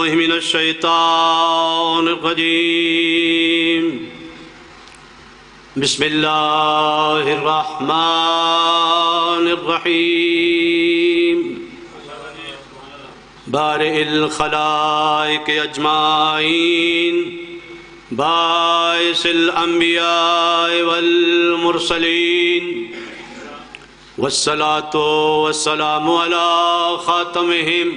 بالله من الشيطان الرجيم بسم الله الرحمن الرحيم بارئ الخلائق أجمعين باعث الأنبياء والمرسلين والصلاة والسلام على خاتمهم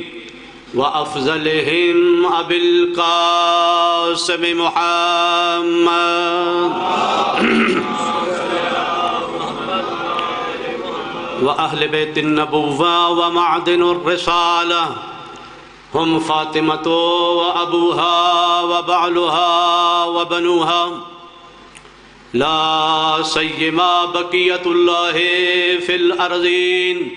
وأفضلهم أبي القاسم محمد وأهل بيت النبوة ومعدن الرسالة هم فاطمة وأبوها وبعلها وبنوها لا سيما بقية الله في الأرضين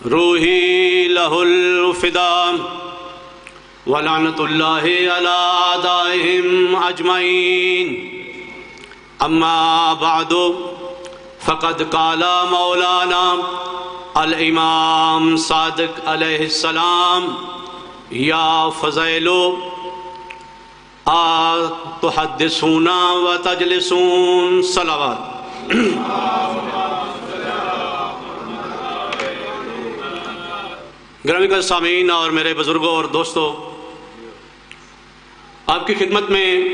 روحي له الفداء ولعنة الله على أعدائهم أجمعين أما بعد فقد قال مولانا الإمام صادق عليه السلام يا فضيل تحدثون وتجلسون صلوات گرامی کا سامعین اور میرے بزرگوں اور دوستوں، آپ کی خدمت میں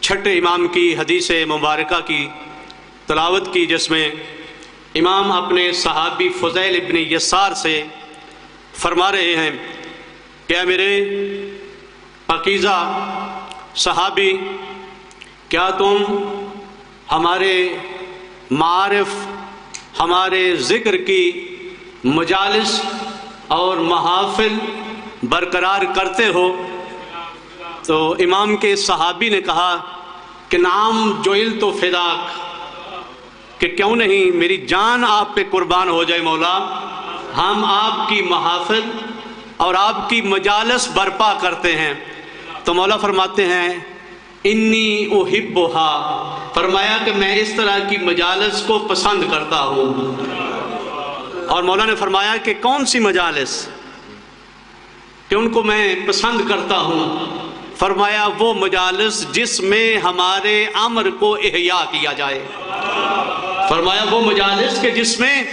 چھٹے امام کی حدیث مبارکہ کی تلاوت کی، جس میں امام اپنے صحابی فضیل ابن یسار سے فرما رہے ہیں کہ اے میرے پاکیزہ صحابی، کیا تم ہمارے معارف، ہمارے ذکر کی مجالس اور محافل برقرار کرتے ہو؟ تو امام کے صحابی نے کہا کہ نعم جعلت فداک، کہ کیوں نہیں، میری جان آپ پہ قربان ہو جائے مولا، ہم آپ کی محافل اور آپ کی مجالس برپا کرتے ہیں۔ تو مولا فرماتے ہیں انی احبھا، فرمایا کہ میں اس طرح کی مجالس کو پسند کرتا ہوں۔ اور مولا نے فرمایا کہ کون سی مجالس کہ ان کو میں پسند کرتا ہوں؟ فرمایا وہ مجالس جس میں ہمارے امر کو احیاء کیا جائے، فرمایا وہ مجالس کہ جس میں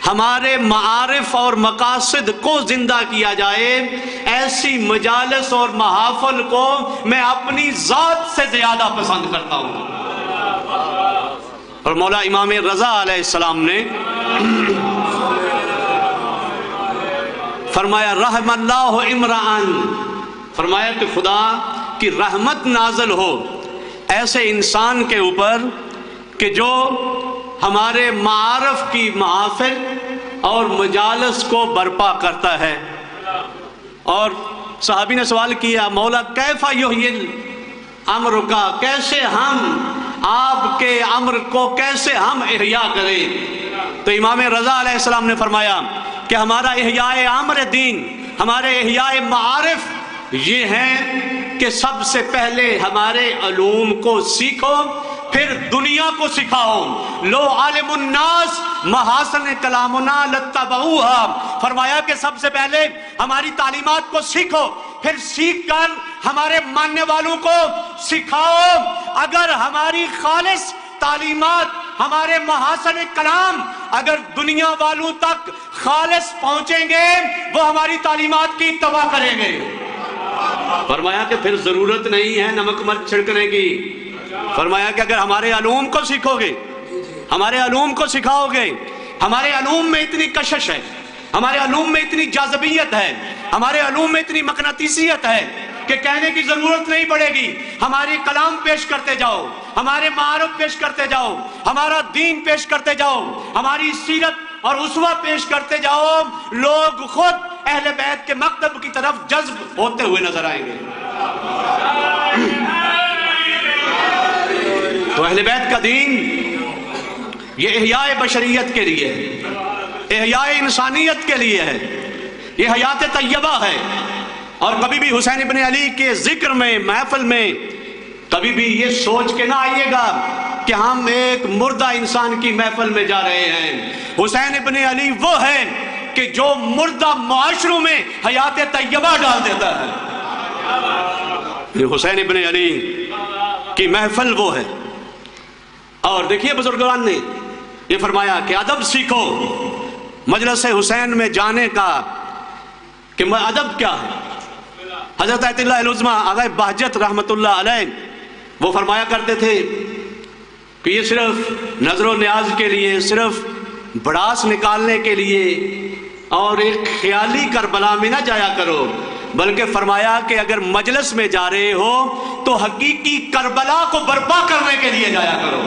ہمارے معارف اور مقاصد کو زندہ کیا جائے، ایسی مجالس اور محافل کو میں اپنی ذات سے زیادہ پسند کرتا ہوں۔ اور مولا امام رضا علیہ السلام نے فرمایا رحم اللہ امرأن، فرمایا کہ خدا کی رحمت نازل ہو ایسے انسان کے اوپر کہ جو ہمارے معارف کی محافل اور مجالس کو برپا کرتا ہے۔ اور صحابی نے سوال کیا مولا کیف یحیی امر کا، کیسے ہم آپ کے امر کو کیسے ہم احیاء کریں؟ تو امام رضا علیہ السلام نے فرمایا کہ ہمارا احیاء امر دین، ہمارے احیاء معارف یہ ہیں کہ سب سے پہلے ہمارے علوم کو سیکھو، پھر دنیا کو سکھاؤ۔ لو عالم الناس محاسن کلامنا لاتبعوها، فرمایا کہ سب سے پہلے ہماری تعلیمات کو سیکھو، پھر سیکھ کر ہمارے ماننے والوں کو سکھاؤ۔ اگر ہماری خالص تعلیمات، ہمارے محاسن کلام اگر دنیا والوں تک خالص پہنچیں گے، وہ ہماری تعلیمات کی اتباع کریں گے۔ فرمایا کہ پھر ضرورت نہیں ہے نمک مرچ چھڑکنے کی، فرمایا کہ اگر ہمارے علوم کو سیکھو گے، ہمارے علوم کو سکھاؤ گے، ہمارے علوم میں اتنی کشش ہے، ہمارے علوم میں اتنی جاذبیت ہے، ہمارے علوم میں اتنی مقناطیسیت ہے کہ کہنے کی ضرورت نہیں پڑے گی، ہماری کلام پیش کرتے جاؤ، ہمارے معارف پیش کرتے جاؤ، ہمارا دین پیش کرتے جاؤ، ہماری سیرت اور اسوہ پیش کرتے جاؤ، لوگ خود اہل بیت کے مکتب کی طرف جذب ہوتے ہوئے نظر آئیں گے۔ تو اہل بیت کا دین یہ احیاء بشریت کے لیے ہے، احیاء انسانیت کے لیے ہے، یہ حیات طیبہ ہے۔ اور کبھی بھی حسین ابن علی کے ذکر میں، محفل میں کبھی بھی یہ سوچ کے نہ آئیے گا کہ ہم ایک مردہ انسان کی محفل میں جا رہے ہیں۔ حسین ابن علی وہ ہے کہ جو مردہ معاشروں میں حیات طیبہ ڈال دیتا ہے۔ حسین ابن علی کی محفل وہ ہے۔ اور دیکھیے بزرگان نے یہ فرمایا کہ ادب سیکھو مجلس حسین میں جانے کا، کہ ادب کیا ہے۔ حضرت آیت اللہ العظمیٰ آغا بہجت رحمت اللہ علیہ وہ فرمایا کرتے تھے کہ یہ صرف نظر و نیاز کے لیے، صرف بڑاس نکالنے کے لیے اور ایک خیالی کربلا میں نہ جایا کرو، بلکہ فرمایا کہ اگر مجلس میں جا رہے ہو تو حقیقی کربلا کو برپا کرنے کے لیے جایا کرو۔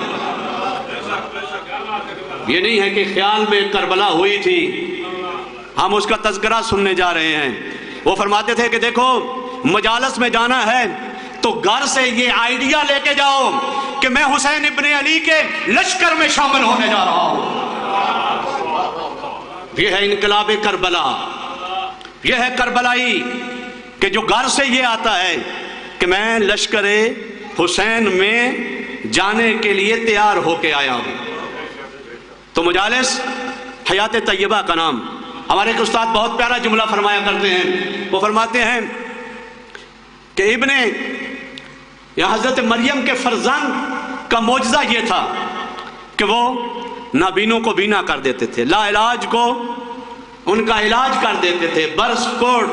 یہ نہیں ہے کہ خیال میں کربلا ہوئی تھی ہم اس کا تذکرہ سننے جا رہے ہیں۔ وہ فرماتے تھے کہ دیکھو مجالس میں جانا ہے تو گھر سے یہ آئیڈیا لے کے جاؤ کہ میں حسین ابن علی کے لشکر میں شامل ہونے جا رہا ہوں۔ یہ ہے انقلاب کربلا، یہ ہے کربلائی کہ جو گھر سے یہ آتا ہے کہ میں لشکر حسین میں جانے کے لیے تیار ہو کے آیا ہوں۔ تو مجالس حیات طیبہ کا نام۔ ہمارے ایک استاد بہت پیارا جملہ فرمایا کرتے ہیں، وہ فرماتے ہیں کہ یا حضرت مریم کے فرزند کا معجزہ یہ تھا کہ وہ نابینوں کو بینا کر دیتے تھے، لا علاج کو ان کا علاج کر دیتے تھے، برس کوڑ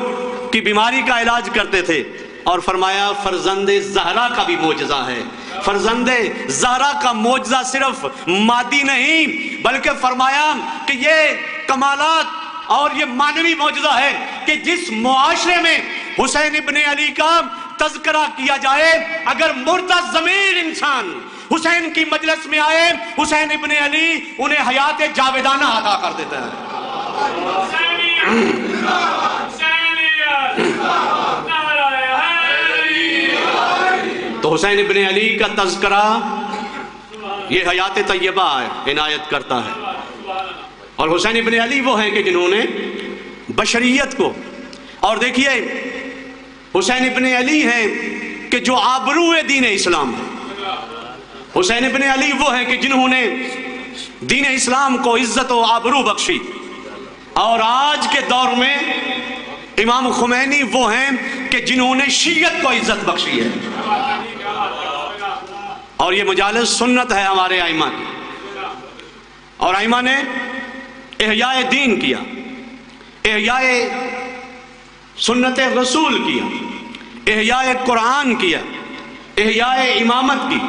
کی بیماری کا علاج کرتے تھے۔ اور فرمایا فرزند زہرا کا بھی معجزہ ہے۔ فرزند زہرا کا معجزہ صرف مادی نہیں بلکہ فرمایا کہ یہ کمالات اور یہ معنوی معجزہ ہے کہ جس معاشرے میں حسین ابن علی کا تذکرہ کیا جائے، اگر مردہ ضمیر انسان حسین کی مجلس میں آئے، حسین ابن علی انہیں حیات جاویدانہ عطا کر دیتا ہے۔ تو حسین ابن علی کا تذکرہ یہ حیات طیبہ عنایت کرتا ہے۔ اور حسین ابن علی وہ ہیں کہ جنہوں نے بشریت کو، اور دیکھیے حسین ابن علی ہیں کہ جو آبرو دین اسلام ہے۔ حسین ابن علی وہ ہیں کہ جنہوں نے دین اسلام کو عزت و آبرو بخشی۔ اور آج کے دور میں امام خمینی وہ ہیں کہ جنہوں نے شیعت کو عزت بخشی ہے۔ اور یہ مجالس سنت ہے ہمارے ائمہ کی، اور ائمہ نے احیاء دین کیا، احیاء سنت رسول کیا، احیاء قرآن کیا، احیاء امامت کی،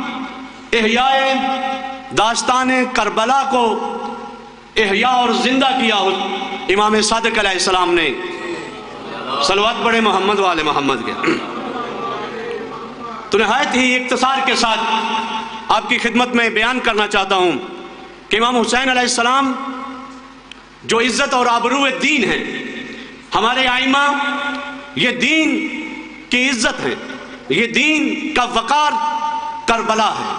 احیاء داستان کربلا کو احیاء اور زندہ کیا۔ امام صادق علیہ السلام نے صلوات پڑھے محمد والے محمد کے۔ تو نہایت ہی اختصار کے ساتھ آپ کی خدمت میں بیان کرنا چاہتا ہوں کہ امام حسین علیہ السلام جو عزت اور آبرو دین ہے، ہمارے ائمہ یہ دین کی عزت ہے، یہ دین کا وقار کربلا ہے۔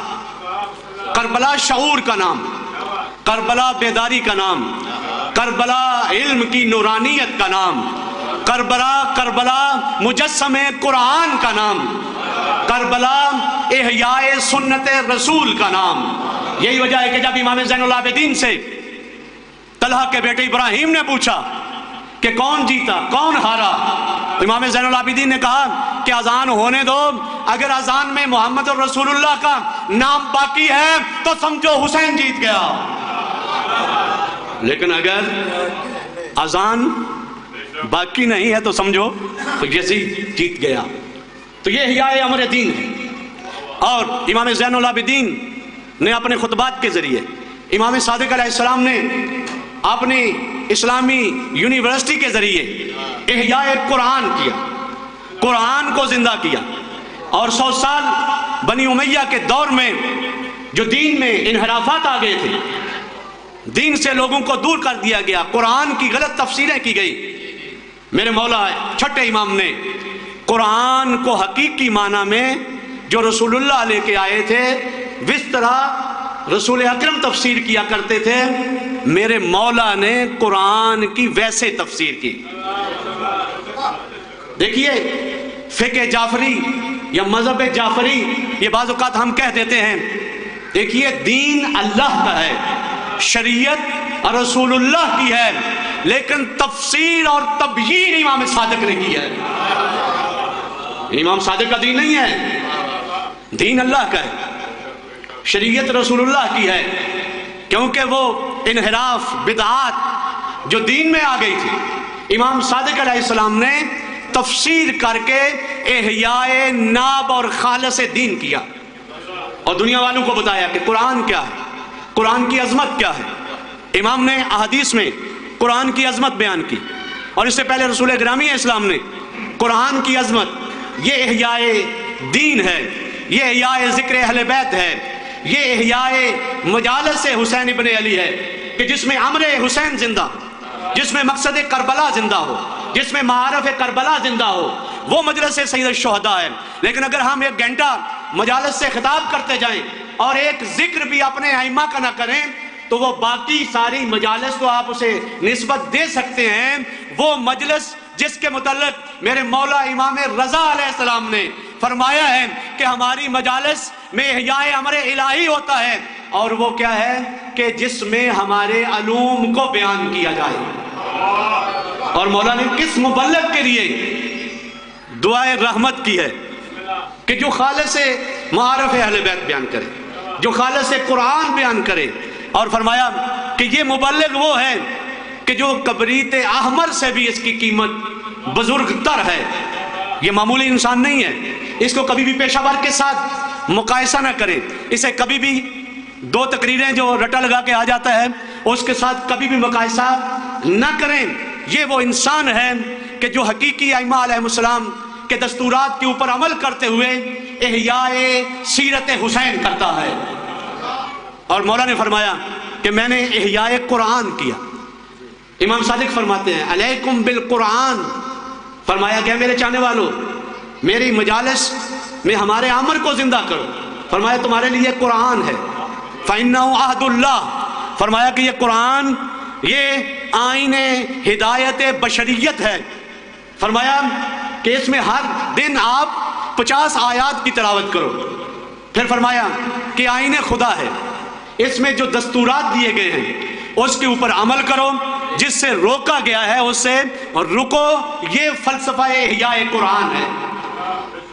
کربلا شعور کا نام، کربلا بیداری کا نام، کربلا علم کی نورانیت کا نام، کربلا مجسم قرآن کا نام، کربلا احیاء سنت رسول کا نام۔ یہی وجہ ہے کہ جب امام زین العابدین سے طلحہ کے بیٹے ابراہیم نے پوچھا کہ کون جیتا کون ہارا، امام زین العابدین نے کہا کہ اذان ہونے دو، اگر اذان میں محمد رسول اللہ کا نام باقی ہے تو سمجھو حسین جیت گیا، لیکن اگر اذان باقی نہیں ہے تو سمجھو یزید جیت گیا۔ تو یہ احیاء امر دین ہے۔ اور امام زین العابدین نے اپنے خطبات کے ذریعے، امام صادق علیہ السلام نے اپنی اسلامی یونیورسٹی کے ذریعے احیاء قرآن کیا، قرآن کو زندہ کیا۔ اور 100 سال بنی امیہ کے دور میں جو دین میں انحرافات آ گئے تھے، دین سے لوگوں کو دور کر دیا گیا، قرآن کی غلط تفسیریں کی گئی، میرے مولا چھٹے امام نے قرآن کو حقیقی معنی میں جو رسول اللہ لے کے آئے تھے جس طرح رسول اکرم تفسیر کیا کرتے تھے، میرے مولا نے قرآن کی ویسے تفسیر کی۔ دیکھیے فقہ جعفری یا مذہب جعفری، یہ بعض اوقات ہم کہہ دیتے ہیں، دیکھیے دین اللہ کا ہے، شریعت رسول اللہ کی ہے، لیکن تفسیر اور تبیین امام صادق نے کی ہے۔ امام صادق کا دین نہیں ہے، دین اللہ کا ہے، شریعت رسول اللہ کی ہے، کیونکہ وہ انحراف بدعات جو دین میں آ گئی تھی امام صادق علیہ السلام نے تفسیر کر کے احیاء ناب اور خالص دین کیا اور دنیا والوں کو بتایا کہ قرآن کیا ہے، قرآن کی عظمت کیا ہے۔ امام نے احادیث میں قرآن کی عظمت بیان کی، اور اس سے پہلے رسول گرامی اسلام نے قرآن کی عظمت، یہ احیاء دین ہے، یہ احیاء ذکر اہل بیت ہے، یہ احیاء مجالس حسین ابن علی ہے کہ جس میں امر حسین زندہ ہو، جس میں مقصد کربلا زندہ ہو، جس میں معارف کربلا زندہ ہو، وہ مجلس سید الشہداء ہے۔ لیکن اگر ہم ایک گھنٹہ مجالس سے خطاب کرتے جائیں اور ایک ذکر بھی اپنے ائمہ کا نہ کریں تو وہ باقی ساری مجالس تو آپ اسے نسبت دے سکتے ہیں، وہ مجلس جس کے متعلق میرے مولا امام رضا علیہ السلام نے فرمایا ہے کہ ہماری مجالس میں احیاء امر الہی ہوتا ہے، اور وہ کیا ہے کہ جس میں ہمارے علوم کو بیان کیا جائے۔ اور مولا نے کس مبلغ کے لیے دعائے رحمت کی ہے کہ جو خالص معارف اہل بیت بیان کرے، جو خالص قرآن بیان کرے، اور فرمایا کہ یہ مبلغ وہ ہے کہ جو کبریت احمر سے بھی اس کی قیمت بزرگ تر ہے، یہ معمولی انسان نہیں ہے، اس کو کبھی بھی پیشہ ور کے ساتھ مقایسہ نہ کریں، اسے کبھی بھی دو تقریریں جو رٹا لگا کے آ جاتا ہے اس کے ساتھ کبھی بھی مقایسہ نہ کریں۔ یہ وہ انسان ہے کہ جو حقیقی ائمہ علیہ السلام کے دستورات کے اوپر عمل کرتے ہوئے احیاء سیرت حسین کرتا ہے۔ اور مولا نے فرمایا کہ میں نے احیاء قرآن کیا۔ امام صادق فرماتے ہیں علیکم بالقرآن، فرمایا گیا میرے چاہنے والوں میری مجالس میں ہمارے امر کو زندہ کرو، فرمایا تمہارے لیے قرآن ہے، فَإِنَّهُ عَهْدُ اللَّهِ، فرمایا کہ یہ قرآن یہ آئین ہدایت بشریت ہے، فرمایا کہ اس میں ہر دن آپ 50 آیات کی تلاوت کرو، پھر فرمایا کہ آئین خدا ہے، اس میں جو دستورات دیے گئے ہیں اس کے اوپر عمل کرو، جس سے روکا گیا ہے اس سے رکو، یہ فلسفہ احیاء قرآن ہے۔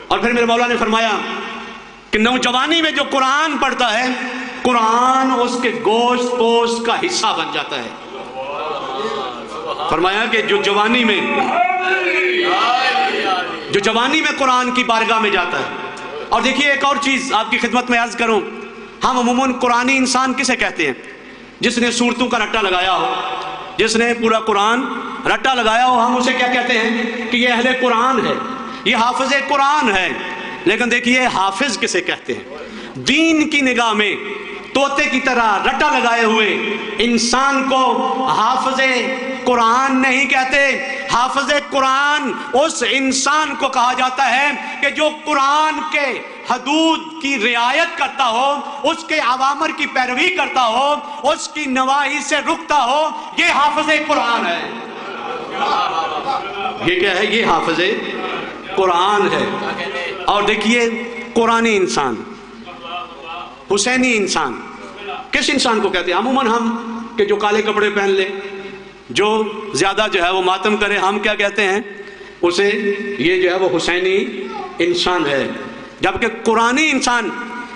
اور پھر میرے مولا نے فرمایا کہ نوجوانی میں جو قرآن پڑھتا ہے قرآن اس کے گوشت پوشت کا حصہ بن جاتا ہے۔ فرمایا کہ جو جوانی میں قرآن کی بارگاہ میں جاتا ہے۔ اور دیکھیے ایک اور چیز آپ کی خدمت میں عرض کروں، ہم عموماً قرآنی انسان کسے کہتے ہیں؟ جس نے صورتوں کا رٹا لگایا ہو، جس نے پورا قرآن رٹا لگایا ہو، ہم اسے کیا کہتے ہیں کہ یہ اہل قرآن ہے، یہ حافظ قرآن ہے۔ لیکن دیکھیے حافظ کسے کہتے ہیں؟ دین کی نگاہ میں طوطے کی طرح رٹا لگائے ہوئے انسان کو حافظ قرآن نہیں کہتے۔ حافظ قرآن اس انسان کو کہا جاتا ہے کہ جو قرآن کے حدود کی رعایت کرتا ہو، اس کے اوامر کی پیروی کرتا ہو، اس کی نواہی سے رکتا ہو، یہ حافظ قرآن ہے۔ یہ کیا ہے؟ یہ حافظ قرآن ہے۔ اور دیکھیے قرآنی انسان، حسینی انسان، کس انسان کو کہتے ہیں؟ عموماً ہم کہ جو کالے کپڑے پہن لے، جو زیادہ جو ہے وہ ماتم کرے، ہم کیا کہتے ہیں اسے؟ یہ جو ہے وہ حسینی انسان ہے۔ جبکہ قرآنی انسان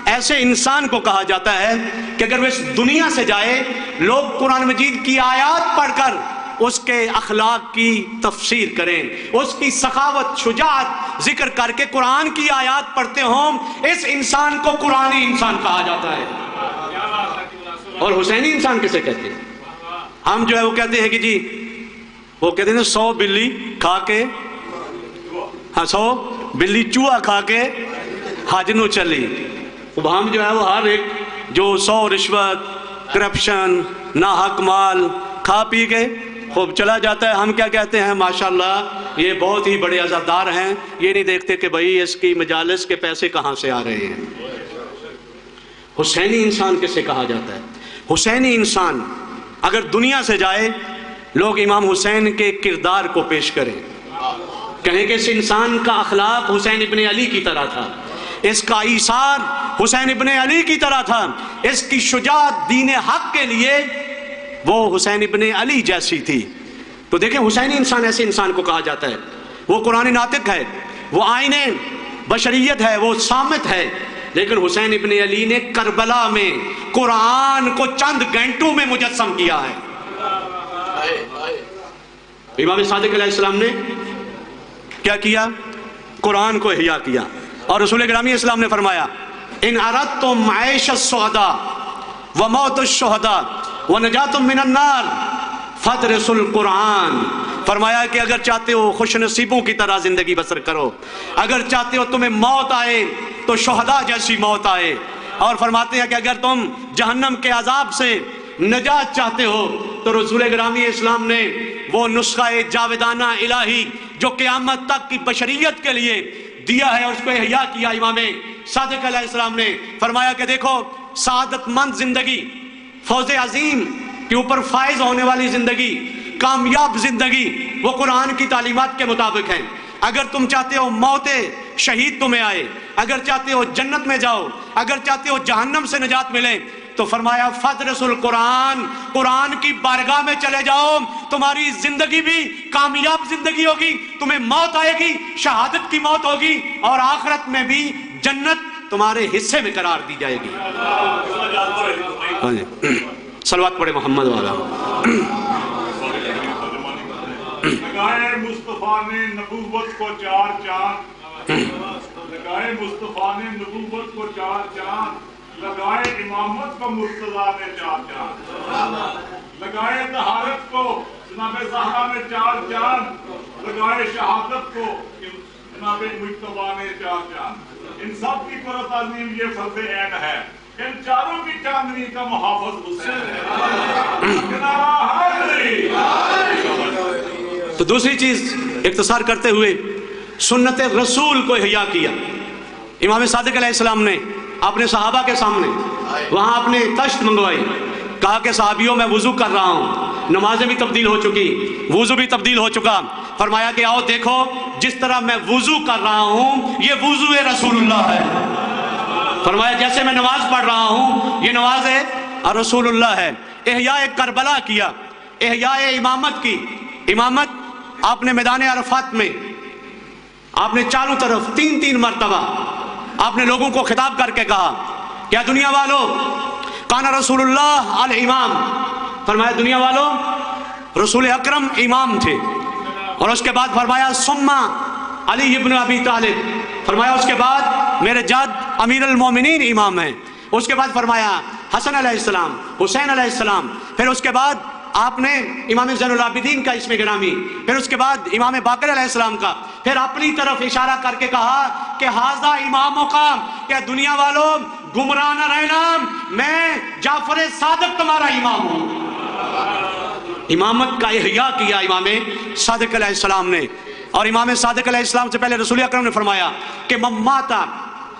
ایسے انسان کو کہا جاتا ہے کہ اگر وہ اس دنیا سے جائے، لوگ قرآن مجید کی آیات پڑھ کر اس کے اخلاق کی تفسیر کریں، اس کی سخاوت شجاعت ذکر کر کے قرآن کی آیات پڑھتے ہوں، اس انسان کو قرآنی انسان کہا جاتا ہے۔ اور حسینی انسان کسے کہتے ہیں؟ ہم جو ہے وہ کہتے ہیں کہ جی وہ کہتے ہیں 100 بلی کھا کے 100 بلی چوہا کھا کے حج نو چلی۔ ہم جو ہے وہ ہر ایک جو 100 رشوت، کرپشن، ناحق مال کھا پی کے خوب چلا جاتا ہے، ہم کیا کہتے ہیں؟ ماشاءاللہ یہ بہت ہی بڑے عزادار ہیں، یہ نہیں دیکھتے کہ بھئی اس کی مجالس کے پیسے کہاں سے آ رہے ہیں۔ حسینی انسان کسے کہا جاتا ہے؟ حسینی انسان اگر دنیا سے جائے، لوگ امام حسین کے کردار کو پیش کریں، کہیں کہ اس انسان کا اخلاق حسین ابن علی کی طرح تھا، اس کا ایثار حسین ابن علی کی طرح تھا، اس کی شجاعت دین حق کے لیے وہ حسین ابن علی جیسی تھی۔ تو دیکھیں حسینی انسان ایسے انسان کو کہا جاتا ہے، وہ قرآن ناطق ہے، وہ آئین بشریت ہے وہ صامت ہے، لیکن حسین ابن علی نے کربلا میں قرآن کو چند گھنٹوں میں مجسم کیا ہے۔ امام صادق علیہ السلام نے کیا کیا؟ قرآن کو احیا کیا۔ اور رسول گرامی اسلام نے فرمایا ان اردتم عیش الشہداء وموت الشہداء ونجات من النار فادرسوا القرآن۔ فرمایا کہ اگر چاہتے ہو خوش نصیبوں کی طرح زندگی بسر کرو، اگر چاہتے ہو تمہیں موت آئے تو شہداء جیسی موت آئے، اور فرماتے ہیں کہ اگر تم جہنم کے عذاب سے نجات چاہتے ہو تو رسول گرامی اسلام نے وہ نسخہ جاویدانہ الہی جو قیامت تک کی بشریت کے لیے دیا ہے، اس کو احیا کیا۔ امام صادق علیہ السلام نے فرمایا کہ دیکھو سعادت مند زندگی، فوز عظیم کے اوپر فائز ہونے والی زندگی، کامیاب زندگی وہ قرآن کی تعلیمات کے مطابق ہے۔ اگر تم چاہتے ہو موت شہید تمہیں آئے، اگر چاہتے ہو جنت میں جاؤ، اگر چاہتے ہو جہنم سے نجات ملے، تو فرمایا فادرسوا القرآن، قرآن کی بارگاہ میں چلے جاؤ، تمہاری زندگی بھی کامیاب زندگی ہوگی، تمہیں موت آئے گی، شہادت کی موت ہوگی، اور آخرت میں بھی جنت تمہارے حصے میں قرار دی جائے گی۔ صلوات پڑھے محمد والا۔ لگائے مصطفیٰ نے نبوت کو چار چاند، لگائے مصطفیٰ نے نبوت کو چار چاند، لگائے امامت کو مرتضیٰ نے چار چاند، لگائے طہارت کو جناب زہرا نے چار چاند، لگائے شہادت کو جناب مجتبیٰ نے چار چاند۔ ان سب کی قرۃ عظیم یہ فرض عین ہے، ان چاروں کی چاندنی کا محافظ حسین ہے۔ تو دوسری چیز اختصار کرتے ہوئے سنت رسول کو احیا کیا۔ امام صادق علیہ السلام نے اپنے صحابہ کے سامنے وہاں اپنے تشت منگوائی، کہا کہ صحابیوں میں وضو کر رہا ہوں، نمازیں بھی تبدیل ہو چکی، وضو بھی تبدیل ہو چکا، فرمایا کہ آؤ دیکھو جس طرح میں وضو کر رہا ہوں یہ وضو رسول اللہ ہے۔ فرمایا جیسے میں نماز پڑھ رہا ہوں یہ نماز رسول اللہ ہے۔ احیاء کربلا کیا، احیاء امامت کی۔ امامت آپ نے میدان عرفات میں آپ نے چاروں طرف تین مرتبہ آپ نے لوگوں کو خطاب کر کے کہا کیا دنیا والو کان رسول اللہ الامام، فرمایا دنیا والو رسول اکرم امام تھے، اور اس کے بعد فرمایا ثم علی ابن ابی طالب، فرمایا اس کے بعد میرے جد امیر المومنین امام ہیں، اس کے بعد فرمایا حسن علیہ السلام، حسین علیہ السلام، پھر اس کے بعد آپ نے امام زین العابدین کا اسم گرامی، پھر اس کے بعد امام باقر علیہ السلام کا، پھر اپنی طرف اشارہ کر کے کہا کہ ھذا اماموں کا، کہ دنیا والوں گمراہ نہ رہنا، میں جعفر صادق تمہارا امام ہوں۔ امامت کا احیاء کیا امام صادق علیہ السلام نے۔ اور امام صادق علیہ السلام سے پہلے رسول اکرم نے فرمایا کہ من مات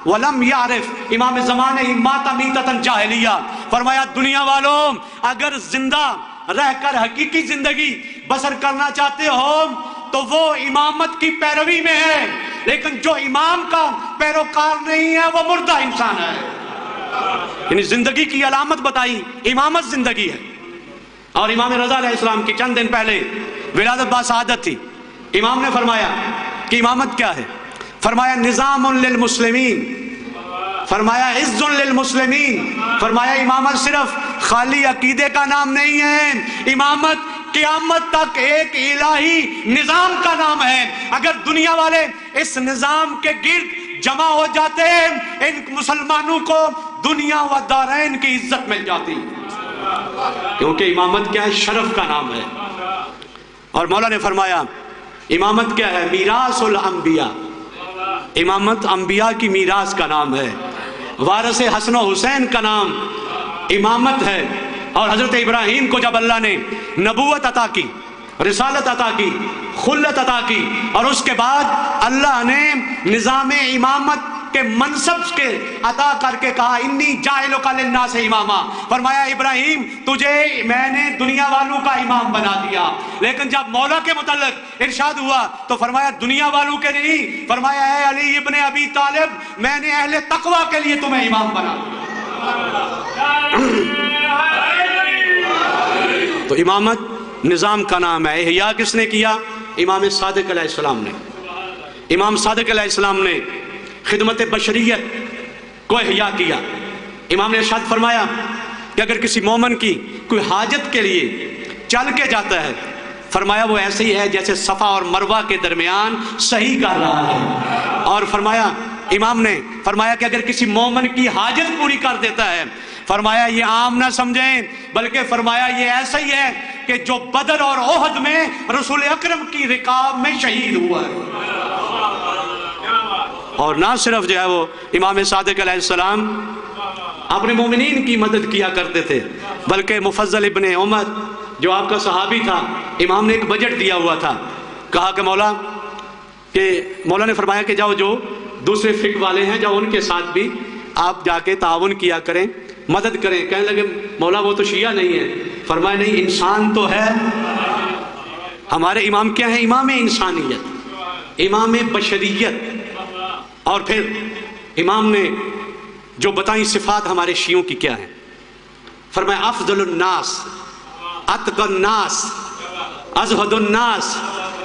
ولم یعرف امام زمانہ مات میتۃ جاہلیہ، فرمایا دنیا والوں اگر زندہ رہ کر حقیقی زندگی بسر کرنا چاہتے ہو تو وہ امامت کی پیروی میں ہے، لیکن جو امام کا پیروکار نہیں ہے وہ مردہ انسان ہے۔ یعنی زندگی کی علامت بتائی، امامت زندگی ہے۔ اور امام رضا علیہ السلام کی چند دن پہلے ولادت باسعادت تھی، امام نے فرمایا کہ امامت کیا ہے؟ فرمایا نظام للمسلمین، فرمایا عز للمسلمین، فرمایا امامت صرف خالی عقیدے کا نام نہیں ہے، امامت قیامت تک ایک الہی نظام کا نام ہے۔ اگر دنیا والے اس نظام کے گرد جمع ہو جاتے ہیں ان مسلمانوں کو دنیا و دارین کی عزت مل جاتی، کیونکہ امامت کیا ہے؟ شرف کا نام ہے۔ اور مولا نے فرمایا امامت کیا ہے؟ میراث الانبیاء، امامت انبیاء کی میراث کا نام ہے، وارث حسن و حسین کا نام امامت ہے۔ اور حضرت ابراہیم کو جب اللہ نے نبوت عطا کی، رسالت عطا کی، خلت عطا کی، اور اس کے بعد اللہ نے نظام امامت کے منصب کے عطا کر کے کہا انی جاعلک للناس اماما، فرمایا ابراہیم تجھے میں نے دنیا والوں کا امام بنا دیا۔ لیکن جب مولا کے متعلق ارشاد ہوا تو فرمایا دنیا والوں کے نہیں، فرمایا اے علی ابن ابی طالب میں نے اہل تقوی کے لیے تمہیں امام بنا دیا۔ تو امامت نظام کا نام ہے۔ احیاء کس نے کیا؟ امام صادق علیہ السلام نے۔ امام صادق علیہ السلام نے خدمت بشریت کو احیا کیا۔ امام نے ارشاد فرمایا کہ اگر کسی مومن کی کوئی حاجت کے لیے چل کے جاتا ہے، فرمایا وہ ایسے ہی ہے جیسے صفا اور مروہ کے درمیان صحیح کر رہا ہے۔ اور فرمایا امام نے فرمایا کہ اگر کسی مومن کی حاجت پوری کر دیتا ہے، فرمایا یہ عام نہ سمجھیں، بلکہ فرمایا یہ ایسا ہی ہے کہ جو بدر اور احد میں رسول اکرم کی رکاب میں شہید ہوا ہے۔ اور نہ صرف جو ہے وہ امام صادق علیہ السلام اپنے مومنین کی مدد کیا کرتے تھے، بلکہ مفضل ابن عمر جو آپ کا صحابی تھا، امام نے ایک بجٹ دیا ہوا تھا، کہا کہ مولا نے فرمایا کہ جاؤ جو دوسرے فقہ والے ہیں جاؤ ان کے ساتھ بھی آپ جا کے تعاون کیا کریں، مدد کریں۔ کہنے لگے مولا وہ تو شیعہ نہیں ہے۔ فرمایا نہیں، انسان تو ہے۔ ہمارے امام کیا ہیں؟ امام انسانیت، امام بشریت۔ اور پھر امام نے جو بتائیں صفات ہمارے شیعوں کی کیا ہیں، فرمایا افضل الناس، اتقى الناس، ازہد الناس،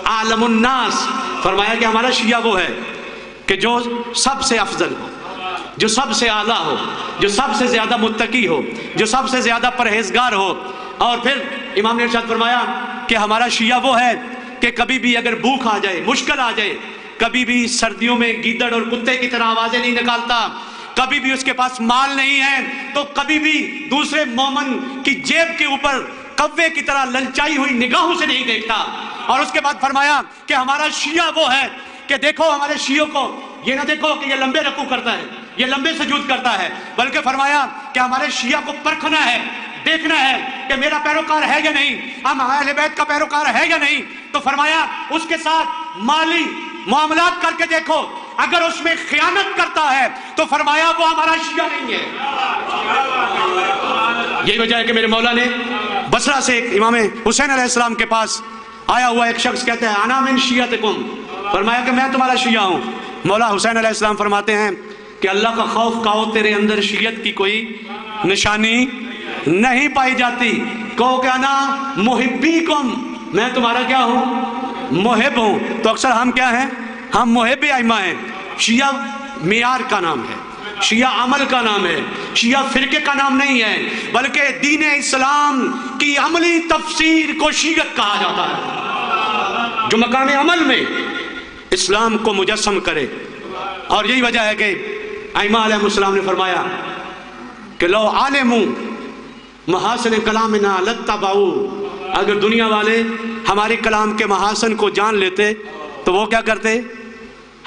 عالم الناس۔ فرمایا کہ ہمارا شیعہ وہ ہے کہ جو سب سے افضل ہو، جو سب سے اعلیٰ ہو، جو سب سے زیادہ متقی ہو، جو سب سے زیادہ پرہیزگار ہو۔ اور پھر امام نے ارشاد فرمایا کہ ہمارا شیعہ وہ ہے کہ کبھی بھی اگر بھوک آ جائے، مشکل آ جائے، کبھی بھی سردیوں میں گیدڑ اور کتے کی طرح آوازیں نہیں نکالتا، کبھی بھی اس کے پاس مال نہیں ہے تو کبھی بھی دوسرے مومن کی جیب کے اوپر کوے کی طرح للچائی ہوئی نگاہوں سے نہیں دیکھتا۔ اور اس کے بعد فرمایا کہ ہمارا شیعہ وہ ہے کہ دیکھو ہمارے شیعوں کو یہ نہ دیکھو کہ یہ لمبے رکوع کرتا ہے، یہ لمبے سجود کرتا ہے، بلکہ فرمایا کہ ہمارے شیعہ کو پرکھنا ہے، دیکھنا ہے کہ میرا پیروکار ہے یا نہیں، ہم اہل بیت کا پیروکار ہے یا نہیں۔ تو فرمایا اس کے ساتھ مالی معاملات کر کے دیکھو، اگر اس میں خیانت کرتا ہے تو فرمایا وہ ہمارا شیعہ نہیں ہے۔ یہی وجہ ہے کہ میرے مولا نے بصرہ سے ایک امام حسین علیہ السلام کے پاس آیا ہوا ایک شخص کہتا ہے انا من شیعتکم، فرمایا کہ میں تمہارا شیعہ ہوں۔ مولا حسین علیہ السلام فرماتے ہیں کہ اللہ کا خوف کہو تیرے اندر شیعت کی کوئی نشانی نہیں پائی جاتی، کہو کہ انا محبیکم، میں تمہارا کیا ہوں؟ محب ہوں۔ تو اکثر ہم کیا ہیں؟ ہم محب ائمہ ہیں۔ شیعہ معیار کا نام ہے، شیعہ عمل کا نام ہے، شیعہ فرقے کا نام نہیں ہے، بلکہ دین اسلام کی عملی تفسیر کو شیعت کہا جاتا ہے، جو مقام عمل میں اسلام کو مجسم کرے۔ اور یہی وجہ ہے کہ ائمہ علیہ السلام نے فرمایا کہ لو عالموا محاسن کلامنا لاتبعوا، اگر دنیا والے ہمارے کلام کے محاسن کو جان لیتے تو وہ کیا کرتے؟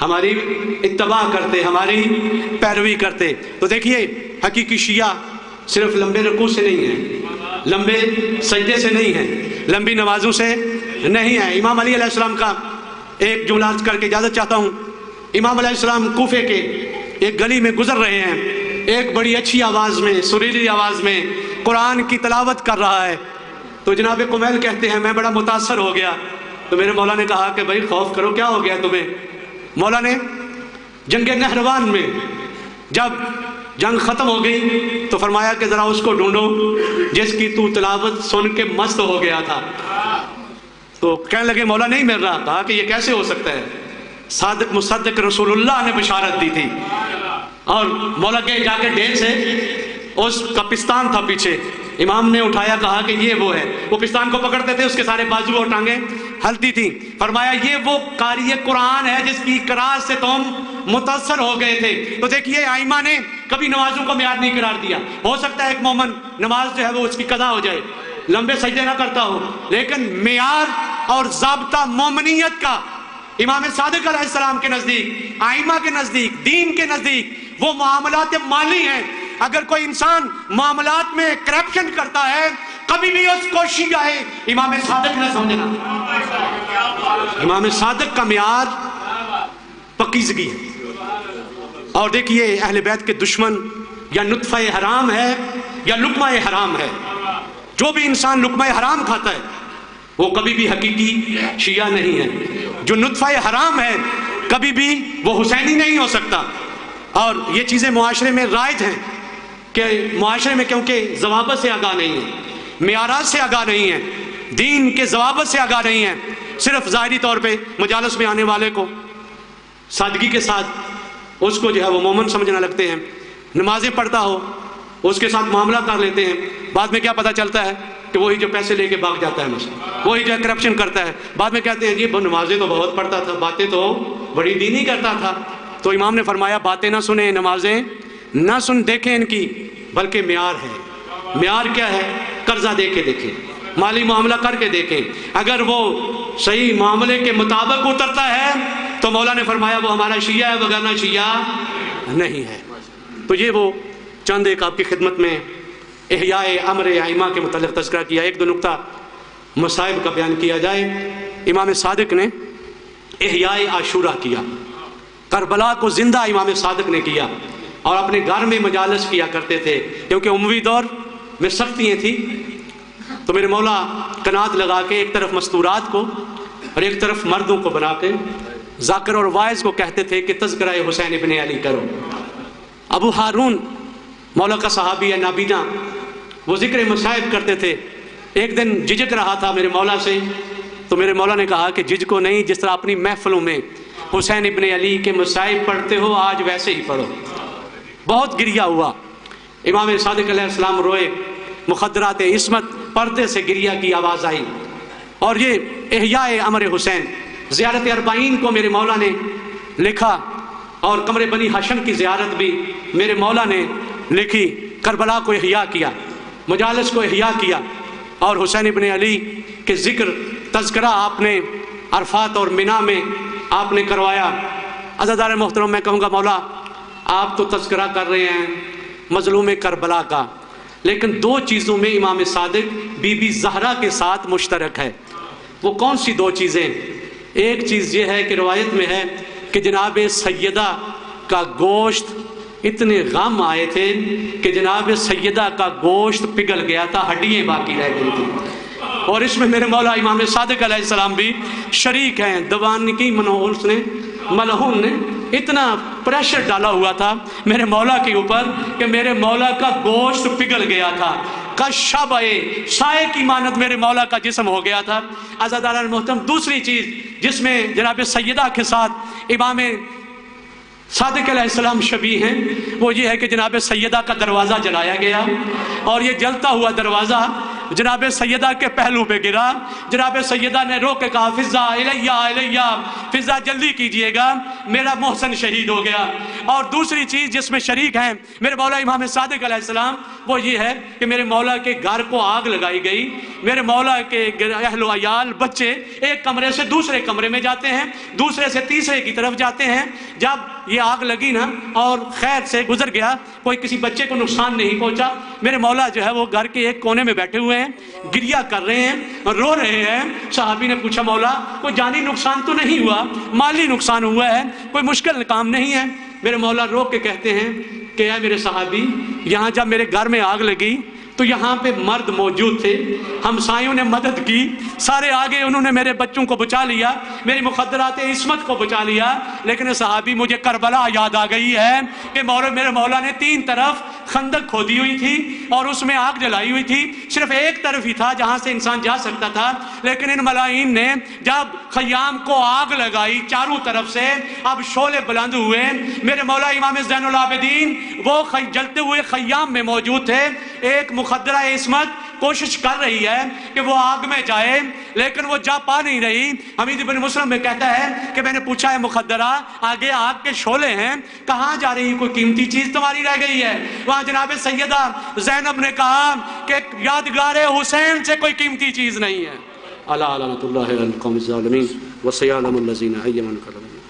ہماری اتباع کرتے، ہماری پیروی کرتے۔ تو دیکھیے حقیقی شیعہ صرف لمبے رکوع سے نہیں ہے، لمبے سجدے سے نہیں ہے، لمبی نمازوں سے نہیں ہے۔ امام علی علیہ السلام کا ایک جملہ عرض کر کے اجازت چاہتا ہوں۔ امام علیہ السلام کوفے کے ایک گلی میں گزر رہے ہیں، ایک بڑی اچھی آواز میں، سریلی آواز میں قرآن کی تلاوت کر رہا ہے۔ تو جناب قمیل کہتے ہیں میں بڑا متاثر ہو گیا، تو میرے مولا نے کہا کہ بھائی خوف کرو، کیا ہو گیا تمہیں؟ مولا نے جنگ نہروان میں جب جنگ ختم ہو گئی تو فرمایا کہ ذرا اس کو ڈھونڈو جس کی تو تلاوت سن کے مست ہو گیا تھا۔ تو کہنے لگے مولا نہیں مل رہا۔ کہا کہ یہ کیسے ہو سکتا ہے؟ صادق مصدق رسول اللہ نے بشارت دی تھی۔ اور مولا کے جا کے ڈیل سے اس کا پستان تھا پیچھے، امام نے اٹھایا، کہا کہ یہ وہ ہے۔ وہ پستان کو پکڑتے تھے، اس کے سارے بازو اور ٹانگیں ہلتی تھی۔ فرمایا یہ وہ قاری قرآن ہے جس کی قرات سے تم متاثر ہو گئے تھے۔ تو دیکھیے ائمہ نے کبھی نمازوں کو معیار نہیں قرار دیا۔ ہو سکتا ہے ایک مومن نماز جو ہے وہ اس کی قضا ہو جائے، لمبے سجدے نہ کرتا ہو، لیکن معیار اور ضابطہ مومنیت کا امام صادق علیہ السلام کے نزدیک، ائمہ کے نزدیک، دین کے نزدیک وہ معاملات مالی ہیں۔ اگر کوئی انسان معاملات میں کرپشن کرتا ہے کبھی بھی اس کو شیعہ ہے امام صادق نہ سمجھنا۔ امام صادق کا معیار پاکیزگی ہے۔ اور دیکھیے اہل بیت کے دشمن یا نطفہ حرام ہے یا لقمہ حرام ہے۔ جو بھی انسان لقمہ حرام کھاتا ہے وہ کبھی بھی حقیقی شیعہ نہیں ہے۔ جو نطفہ حرام ہے کبھی بھی وہ حسینی نہیں ہو سکتا۔ اور یہ چیزیں معاشرے میں رائج ہیں کہ معاشرے میں کیونکہ ضوابط سے آگاہ نہیں ہیں، معیارات سے آگاہ نہیں ہیں، دین کے ضوابط سے آگاہ نہیں ہیں، صرف ظاہری طور پہ مجالس میں آنے والے کو سادگی کے ساتھ اس کو جو ہے وہ مومن سمجھنے لگتے ہیں، نمازیں پڑھتا ہو اس کے ساتھ معاملہ کر لیتے ہیں، بعد میں کیا پتہ چلتا ہے کہ وہی جو پیسے لے کے بھاگ جاتا ہے مسجد، وہی جو کرپشن کرتا ہے، بعد میں کہتے ہیں جی نمازیں تو بہت پڑھتا تھا، باتیں تو بڑی دینی کرتا تھا۔ تو امام نے فرمایا باتیں نہ سنیں، نمازیں نہ دیکھیں ان کی، بلکہ معیار ہے۔ معیار کیا ہے؟ قرضہ دے کے دیکھیں، مالی معاملہ کر کے دیکھیں، اگر وہ صحیح معاملے کے مطابق اترتا ہے تو مولا نے فرمایا وہ ہمارا شیعہ ہے، وگرنہ شیعہ نہیں ہے۔ تو یہ وہ چند ایک آپ کی خدمت میں احیاء امر ائمہ کے متعلق تذکرہ کیا۔ ایک دو نقطہ مصائب کا بیان کیا جائے۔ امام صادق نے احیاء عاشورہ کیا، کربلا کو زندہ امام صادق نے کیا، اور اپنے گھر میں مجالس کیا کرتے تھے، کیونکہ اموی دور میں سختیاں تھیں۔ تو میرے مولا قنات لگا کے ایک طرف مستورات کو اور ایک طرف مردوں کو بنا کے ذاکر اور واعظ کو کہتے تھے کہ تذکرہ حسین ابن علی کرو۔ ابو ہارون مولا کا صحابی ہے نابینا، وہ ذکر مصائب کرتے تھے۔ ایک دن جھجک رہا تھا میرے مولا سے، تو میرے مولا نے کہا کہ جھجکو نہیں، جس طرح اپنی محفلوں میں حسین ابن علی کے مصائب پڑھتے ہو آج ویسے ہی پڑھو۔ بہت گریہ ہوا، امام صادق علیہ السلام روئے، مخدرات عصمت پردے سے گریہ کی آواز آئی۔ اور یہ احیاء امر حسین زیارت اربعین کو میرے مولا نے لکھا، اور قمر بنی ہاشم کی زیارت بھی میرے مولا نے لکھی، کربلا کو احیاء کیا، مجالس کو احیاء کیا، اور حسین ابن علی کے ذکر تذکرہ آپ نے عرفات اور منی میں آپ نے کروایا۔ عزیزان محترم، میں کہوں گا مولا آپ تو تذکرہ کر رہے ہیں مظلوم کربلا کا، لیکن دو چیزوں میں امام صادق بی بی زہرا کے ساتھ مشترک ہے۔ وہ کون سی دو چیزیں؟ ایک چیز یہ ہے کہ روایت میں ہے کہ جناب سیدہ کا گوشت اتنے غم آئے تھے کہ جناب سیدہ کا گوشت پگھل گیا تھا، ہڈیاں باقی رہ گئی تھی، اور اس میں میرے مولا امام صادق علیہ السلام بھی شریک ہیں۔ دیوان کی ملعون نے اتنا پریشر ڈالا ہوا تھا میرے مولا کے اوپر کہ میرے مولا کا گوشت پگھل گیا تھا، کشب سائے کی مانند میرے مولا کا جسم ہو گیا تھا۔ عزیزان محترم، دوسری چیز جس میں جناب سیدہ کے ساتھ امام صادق علیہ السلام شبیہ ہیں، وہ یہ ہے کہ جناب سیدہ کا دروازہ جلایا گیا، اور یہ جلتا ہوا دروازہ جناب سیدہ کے پہلو پہ گرا۔ جناب سیدہ نے رو کے کہا فضا الیہ الیہ، فضا جلدی کیجئے گا، میرا محسن شہید ہو گیا۔ اور دوسری چیز جس میں شریک ہیں میرے مولا امام صادق علیہ السلام، وہ یہ ہے کہ میرے مولا کے گھر کو آگ لگائی گئی، میرے مولا کے اہل و عیال بچے ایک کمرے سے دوسرے کمرے میں جاتے ہیں، دوسرے سے تیسرے کی طرف جاتے ہیں۔ جب یہ آگ لگی نا اور خیر سے گزر گیا، کوئی کسی بچے کو نقصان نہیں پہنچا، میرے مولا جو ہے وہ گھر کے ایک کونے میں بیٹھے ہوئے ہیں، گریہ کر رہے ہیں، رو رہے ہیں۔ صحابی نے پوچھا مولا کوئی جانی نقصان تو نہیں ہوا، مالی نقصان ہوا ہے، کوئی مشکل کام نہیں ہے؟ میرے مولا رو کے کہتے ہیں کہ اے میرے صحابی، یہاں جب میرے گھر میں آگ لگی تو یہاں پہ مرد موجود تھے، ہمسایوں نے مدد کی، سارے آگے انہوں نے میرے بچوں کو بچا لیا، میری مخدرات عصمت کو بچا لیا، لیکن صحابی مجھے کربلا یاد آ گئی ہے کہ میرے مولا نے 3 طرف خندق کھودی ہوئی تھی اور اس میں آگ جلائی ہوئی تھی، صرف ایک طرف ہی تھا جہاں سے انسان جا سکتا تھا، لیکن ان ملائین نے جب خیام کو آگ لگائی چاروں طرف سے، اب شعلے بلند ہوئے، میرے مولا امام زین العابدین وہ جلتے ہوئے خیام میں موجود تھے، ایک مخدرہ عصمت کوشش کر رہی ہے کہ وہ آگ میں جائے لیکن وہ جا پا نہیں رہی۔ حمید بن مسلم میں کہتا ہے کہ میں نے پوچھا ہے مخدرہ آگے آگ کے شعلے ہیں، کہاں جا رہی، کوئی قیمتی چیز تمہاری رہ گئی ہے؟ وہاں جناب سیدہ زینب نے کہا کہ یادگار حسین سے کوئی قیمتی چیز نہیں ہے۔ الا لعنۃ اللہ علی القوم الظالمین وسیعلم الذین ایمن قلوبہم۔